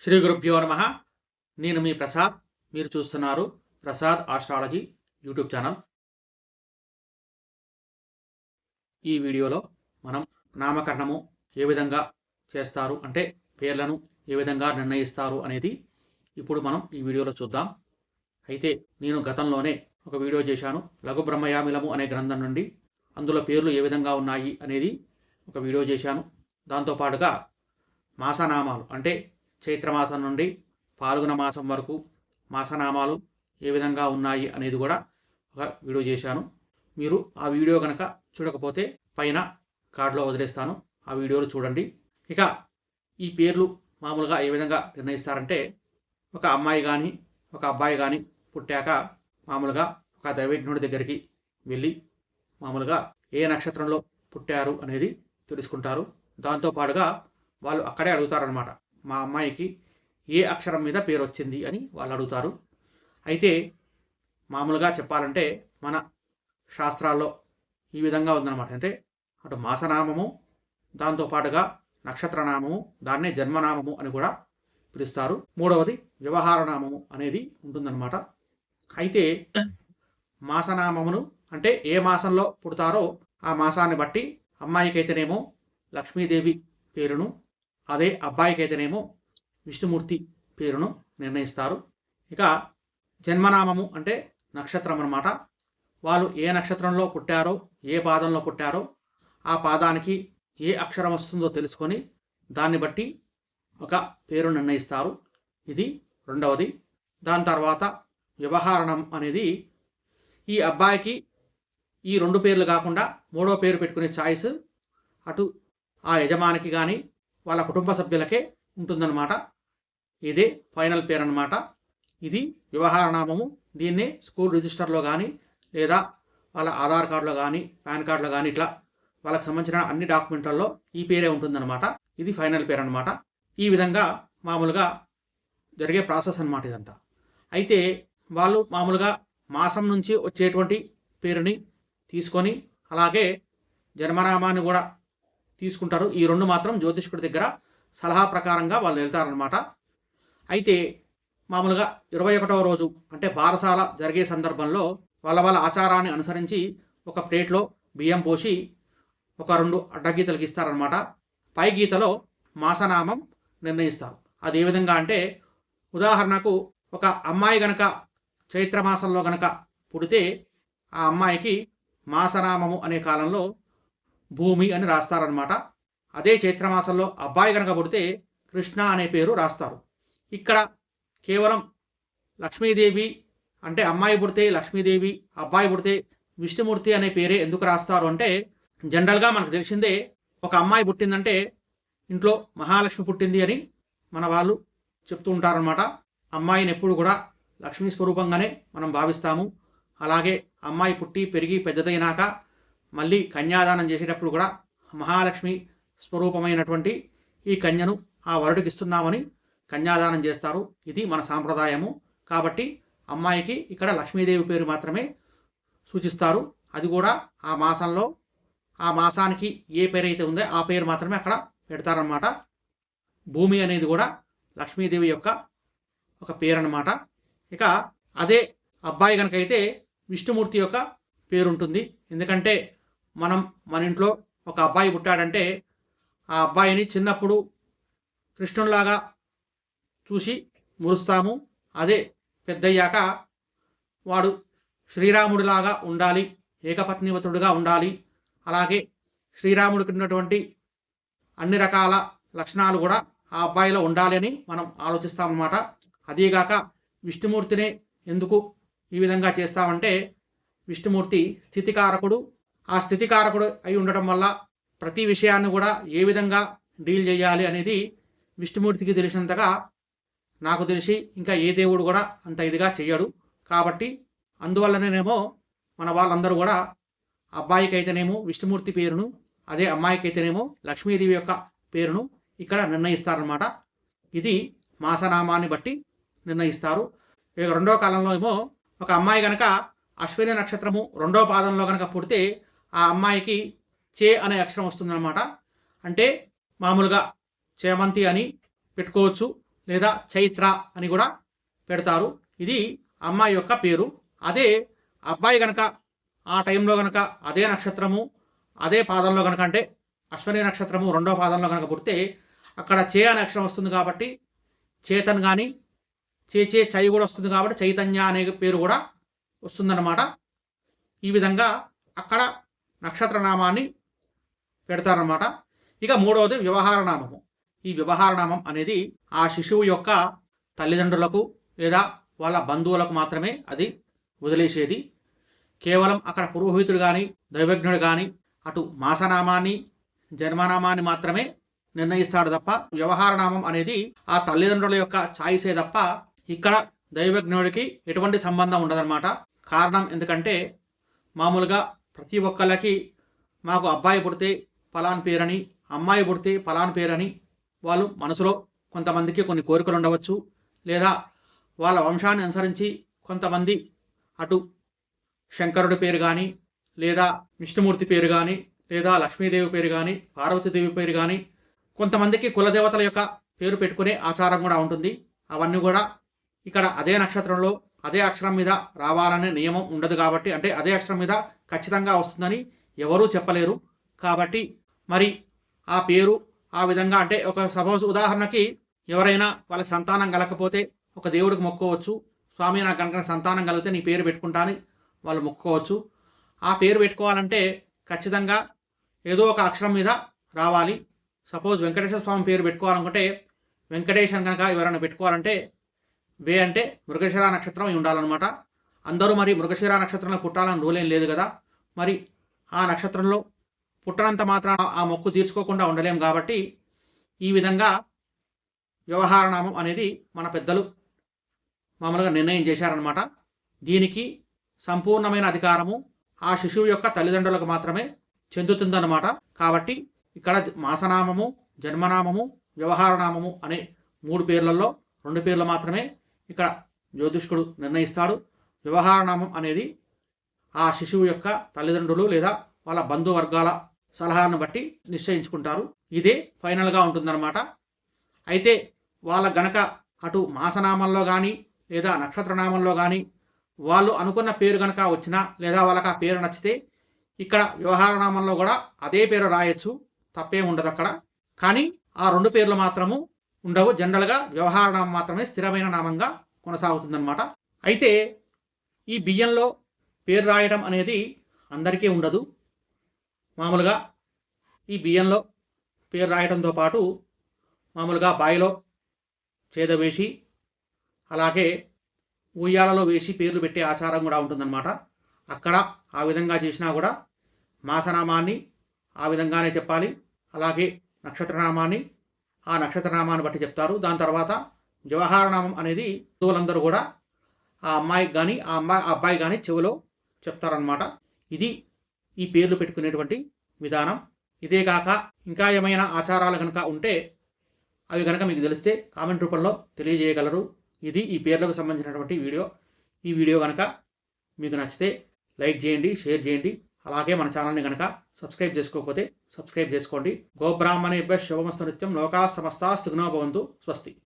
శ్రీ గురుభ్యో నమ. నేను మీ ప్రసాద్. మీరు చూస్తున్నారు ప్రసాద్ ఆస్ట్రాలజీ యూట్యూబ్ ఛానల్. ఈ వీడియోలో మనం నామకరణము ఏ విధంగా చేస్తారు, అంటే పేర్లను ఏ విధంగా నిర్ణయిస్తారు అనేది ఇప్పుడు మనం ఈ వీడియోలో చూద్దాం. అయితే నేను గతంలోనే ఒక వీడియో చేశాను, లఘు బ్రహ్మయామిలము అనే గ్రంథం నుండి. అందులో పేర్లు ఏ విధంగా ఉన్నాయి అనేది ఒక వీడియో చేశాను. దాంతోపాటుగా మాసనామాలు, అంటే చైత్రమాసం నుండి పాల్గొన మాసం వరకు మాసనామాలు ఏ విధంగా ఉన్నాయి అనేది కూడా ఒక వీడియో చేశాను. మీరు ఆ వీడియో కనుక చూడకపోతే పైన కార్డులో వదిలేస్తాను, ఆ వీడియోలు చూడండి. ఇక ఈ పేర్లు మామూలుగా ఏ విధంగా నిర్ణయిస్తారంటే, ఒక అమ్మాయి కానీ ఒక అబ్బాయి కానీ పుట్టాక మామూలుగా ఒక దైవజ్ఞుడి దగ్గరికి వెళ్ళి మామూలుగా ఏ నక్షత్రంలో పుట్టారు అనేది తెలుసుకుంటారు. దాంతోపాటుగా వాళ్ళు అక్కడే అడుగుతారనమాట, మా అమ్మాయికి ఏ అక్షరం మీద పేరు వచ్చింది అని వాళ్ళు అడుగుతారు. అయితే మామూలుగా చెప్పాలంటే మన శాస్త్రాల్లో ఈ విధంగా ఉందన్నమాట. అంటే అటు మాసనామము, దాంతోపాటుగా నక్షత్రనామము, దాన్నే జన్మనామము అని కూడా పిలుస్తారు. మూడవది వ్యవహారనామము అనేది ఉంటుందన్నమాట. అయితే మాసనామమును అంటే ఏ మాసంలో పుడతారో ఆ మాసాన్ని బట్టి అమ్మాయికైతేనేమో లక్ష్మీదేవి పేరును, అదే అబ్బాయికైతేనేమో విష్ణుమూర్తి పేరును నిర్ణయిస్తారు. ఇక జన్మనామము అంటే నక్షత్రం అన్నమాట. వాళ్ళు ఏ నక్షత్రంలో పుట్టారో, ఏ పాదంలో పుట్టారో ఆ పాదానికి ఏ అక్షరం వస్తుందో తెలుసుకొని దాన్ని బట్టి ఒక పేరు నిర్ణయిస్తారు. ఇది రెండవది. దాని తర్వాత వ్యవహారణం అనేది ఈ అబ్బాయికి ఈ రెండు పేర్లు కాకుండా మూడో పేరు పెట్టుకునే ఛాయిస్ అటు ఆ యజమానికి కానీ వాళ్ళ కుటుంబ సభ్యులకే ఉంటుందన్నమాట. ఇదే ఫైనల్ పేరు అన్నమాట. ఇది వ్యవహారనామము. దీన్నే స్కూల్ రిజిస్టర్లో కానీ లేదా వాళ్ళ ఆధార్ కార్డులో కానీ పాన్ కార్డులో కానీ ఇట్లా వాళ్ళకి సంబంధించిన అన్ని డాక్యుమెంట్లలో ఈ పేరే ఉంటుందన్నమాట. ఇది ఫైనల్ పేరు అన్నమాట. ఈ విధంగా మామూలుగా జరిగే ప్రాసెస్ అన్నమాట ఇదంతా. అయితే వాళ్ళు మామూలుగా మాసం నుంచి వచ్చేటువంటి పేరుని తీసుకొని అలాగే జన్మనామాన్ని కూడా తీసుకుంటారు. ఈ రెండు మాత్రం జ్యోతిష్కుడి దగ్గర సలహా ప్రకారంగా వాళ్ళు వెళ్తారనమాట. అయితే మామూలుగా 21వ రోజు అంటే బారసాల జరిగే సందర్భంలో వాళ్ళ ఆచారాన్ని అనుసరించి ఒక ప్లేట్లో బియ్యం పోసి ఒక 2 అడ్డగీతలు గీస్తారనమాట. పై గీతలో మాసనామం నిర్ణయిస్తారు. అది ఏ విధంగా అంటే, ఉదాహరణకు ఒక అమ్మాయి గనక చైత్రమాసంలో గనక పుడితే ఆ అమ్మాయికి మాసనామము అనే కాలంలో భూమి అని రాస్తారనమాట. అదే చైత్రమాసంలో అబ్బాయి గనక పుడితే కృష్ణ అనే పేరు రాస్తారు. ఇక్కడ కేవలం లక్ష్మీదేవి అంటే అమ్మాయి పుడితే లక్ష్మీదేవి, అబ్బాయి పుడితే విష్ణుమూర్తి అనే పేరే ఎందుకు రాస్తారు అంటే, జనరల్గా మనకు తెలిసిందే, ఒక అమ్మాయి పుట్టిందంటే ఇంట్లో మహాలక్ష్మి పుట్టింది అని మన వాళ్ళు చెప్తూ ఉంటారనమాట. అమ్మాయిని ఎప్పుడు కూడా లక్ష్మీ స్వరూపంగానే మనం భావిస్తాము. అలాగే అమ్మాయి పుట్టి పెరిగి పెద్దదైనాక మళ్ళీ కన్యాదానం చేసేటప్పుడు కూడా మహాలక్ష్మి స్వరూపమైనటువంటి ఈ కన్యను ఆ వరుడికి ఇస్తున్నామని కన్యాదానం చేస్తారు. ఇది మన సాంప్రదాయము. కాబట్టి అమ్మాయికి ఇక్కడ లక్ష్మీదేవి పేరు మాత్రమే సూచిస్తారు. అది కూడా ఆ మాసంలో ఆ మాసానికి ఏ పేరు అయితే ఉందో ఆ పేరు మాత్రమే అక్కడ పెడతారనమాట. భూమి అనేది కూడా లక్ష్మీదేవి యొక్క ఒక పేరు అన్నమాట. ఇక అదే అబ్బాయి కనుక అయితే విష్ణుమూర్తి యొక్క పేరు ఉంటుంది. ఎందుకంటే మన ఇంట్లో ఒక అబ్బాయి పుట్టాడంటే ఆ అబ్బాయిని చిన్నప్పుడు కృష్ణునిలాగా చూసి మురుస్తాము. అదే పెద్దయ్యాక వాడు శ్రీరాముడిలాగా ఉండాలి, ఏకపత్నివతుడుగా ఉండాలి, అలాగే శ్రీరాముడికి ఉన్నటువంటి అన్ని రకాల లక్షణాలు కూడా ఆ అబ్బాయిలో ఉండాలి అని మనం ఆలోచిస్తామన్నమాట. అదేగాక విష్ణుమూర్తినే ఎందుకు ఈ విధంగా చేస్తామంటే, విష్ణుమూర్తి స్థితికారకుడు. ఆ స్థితికారకుడు అయి ఉండటం వల్ల ప్రతి విషయాన్ని కూడా ఏ విధంగా డీల్ చేయాలి అనేది విష్ణుమూర్తికి తెలిసినంతగా నాకు తెలిసి ఇంకా ఏ దేవుడు కూడా అంత ఇదిగా చెయ్యడు. కాబట్టి అందువల్లనేమో మన వాళ్ళందరూ కూడా అబ్బాయికి అయితేనేమో విష్ణుమూర్తి పేరును, అదే అమ్మాయికి అయితేనేమో లక్ష్మీదేవి యొక్క పేరును ఇక్కడ నిర్ణయిస్తారనమాట. ఇది మాసనామాన్ని బట్టి నిర్ణయిస్తారు. ఇక రెండో కాలంలో ఏమో ఒక అమ్మాయి కనుక అశ్విని నక్షత్రము 2వ పాదంలో కనుక పుడితే ఆ అమ్మాయికి చే అనే అక్షరం వస్తుందన్నమాట. అంటే మామూలుగా చేమంతి అని పెట్టుకోవచ్చు, లేదా చైత్ర అని కూడా పెడతారు. ఇది అమ్మాయి యొక్క పేరు. అదే అబ్బాయి గనక ఆ టైంలో గనక అదే నక్షత్రము అదే పాదంలో గనక అంటే అశ్వని నక్షత్రము 2వ పాదంలో గనక పుడితే అక్కడ చే అనే అక్షరం వస్తుంది కాబట్టి చేతన్ కానీ చే చై కూడా వస్తుంది కాబట్టి చైతన్య అనే పేరు కూడా వస్తుందన్నమాట. ఈ విధంగా అక్కడ నక్షత్ర నామాన్ని పెడతారన్నమాట. ఇక మూడవది వ్యవహార నామము. ఈ వ్యవహార నామం అనేది ఆ శిశువు యొక్క తల్లిదండ్రులకు లేదా వాళ్ళ బంధువులకు మాత్రమే అది వదిలేసేది. కేవలం అక్కడ పురోహితుడు కానీ దైవజ్ఞుడు కానీ అటు మాసనామాన్ని జన్మనామాన్ని మాత్రమే నిర్ణయిస్తాడు తప్ప వ్యవహార నామం అనేది ఆ తల్లిదండ్రుల యొక్క ఛాయిసే తప్ప ఇక్కడ దైవజ్ఞుడికి ఎటువంటి సంబంధం ఉండదన్నమాట. కారణం ఎందుకంటే మామూలుగా ప్రతి ఒక్కళ్ళకి మాకు అబ్బాయి పుడితే ఫలాన్ పేరని అమ్మాయి పుడితే ఫలాన్ పేరని వాళ్ళు మనసులో కొంతమందికి కొన్ని కోరికలు ఉండవచ్చు. లేదా వాళ్ళ వంశాన్ని అనుసరించి కొంతమంది అటు శంకరుడి పేరు కానీ లేదా విష్ణుమూర్తి పేరు కానీ లేదా లక్ష్మీదేవి పేరు కానీ పార్వతీదేవి పేరు కానీ కొంతమందికి కులదేవతల యొక్క పేరు పెట్టుకునే ఆచారం కూడా ఉంటుంది. అవన్నీ కూడా ఇక్కడ అదే నక్షత్రంలో అదే అక్షరం మీద రావాలనే నియమం ఉండదు కాబట్టి అంటే అదే అక్షరం మీద ఖచ్చితంగా వస్తుందని ఎవరూ చెప్పలేరు. కాబట్టి మరి ఆ పేరు ఆ విధంగా అంటే ఒక సపోజ్ ఉదాహరణకి ఎవరైనా వాళ్ళకి సంతానం కలగకపోతే ఒక దేవుడికి మొక్కుకోవచ్చు. స్వామి నాకు కనుక సంతానం కలిగితే నీ పేరు పెట్టుకుంటాను వాళ్ళు మొక్కుకోవచ్చు. ఆ పేరు పెట్టుకోవాలంటే ఖచ్చితంగా ఏదో ఒక అక్షరం మీద రావాలి. సపోజ్ వెంకటేశ్వర స్వామి పేరు పెట్టుకోవాలనుకుంటే వెంకటేశ్ అని కనుక ఎవరైనా పెట్టుకోవాలంటే వే అంటే మృగశిర నక్షత్రం ఉండాలన్నమాట. అందరూ మరి మృగశిర నక్షత్రంలో పుట్టాలని రూల్ ఏం లేదు కదా. మరి ఆ నక్షత్రంలో పుట్టనంత మాత్రం ఆ మొక్కు తీర్చుకోకుండా ఉండలేం కాబట్టి ఈ విధంగా వ్యవహార నామం అనేది మన పెద్దలు మామూలుగా నిర్ణయం చేశారనమాట. దీనికి సంపూర్ణమైన అధికారము ఆ శిశువు యొక్క తల్లిదండ్రులకు మాత్రమే చెందుతుందన్నమాట. కాబట్టి ఇక్కడ మాసనామము జన్మనామము వ్యవహార నామము అనే 3 పేర్లలో 2 పేర్లు మాత్రమే ఇక్కడ జ్యోతిష్కుడు నిర్ణయిస్తాడు. వ్యవహార నామం అనేది ఆ శిశువు యొక్క తల్లిదండ్రులు లేదా వాళ్ళ బంధువర్గాల సలహాను బట్టి నిశ్చయించుకుంటారు. ఇదే ఫైనల్గా ఉంటుందన్నమాట. అయితే వాళ్ళ గనక అటు మాసనామంలో కానీ లేదా నక్షత్రనామంలో కానీ వాళ్ళు అనుకున్న పేరు గనక వచ్చినా లేదా వాళ్ళకి ఆ పేరు నచ్చితే ఇక్కడ వ్యవహార నామంలో కూడా అదే పేరు రాయొచ్చు, తప్పేం ఉండదు అక్కడ. కానీ ఆ 2 పేర్లు మాత్రము ఉండవు. జనరల్గా వ్యవహార నామం మాత్రమే స్థిరమైన నామంగా కొనసాగుతుందన్నమాట. అయితే ఈ బియ్యంలో పేరు రాయడం అనేది అందరికీ ఉండదు. మామూలుగా ఈ బియ్యంలో పేరు రాయడంతో పాటు మామూలుగా బాయిలో చేద వేసి అలాగే ఉయ్యాలలో వేసి పేర్లు పెట్టే ఆచారం కూడా ఉంటుందన్నమాట. అక్కడ ఆ విధంగా చేసినా కూడా మాసనామాన్ని ఆ విధంగానే చెప్పాలి. అలాగే నక్షత్రనామాన్ని ఆ నక్షత్రనామాన్ని బట్టి చెప్తారు. దాని తర్వాత వ్యవహార నామం అనేది హిందువులందరూ కూడా ఆ అమ్మాయికి కానీ ఆ అబ్బాయి కానీ చెవిలో చెప్తారనమాట. ఇది ఈ పేర్లు పెట్టుకునేటువంటి విధానం. ఇదే కాక ఇంకా ఏమైనా ఆచారాలు కనుక ఉంటే అవి కనుక మీకు తెలిస్తే కామెంట్ రూపంలో తెలియజేయగలరు. ఇది ఈ పేర్లకు సంబంధించినటువంటి వీడియో. ఈ వీడియో కనుక మీకు నచ్చితే లైక్ చేయండి, షేర్ చేయండి. అలాగే మన ఛానల్ని కనుక సబ్స్క్రైబ్ చేసుకోకపోతే సబ్స్క్రైబ్ చేసుకోండి. గోబ్రాహ్మణేభ్యః శుభమస్తు నిత్యం. లోకాః సమస్తాః సుఖినో భవంతు. స్వస్తి.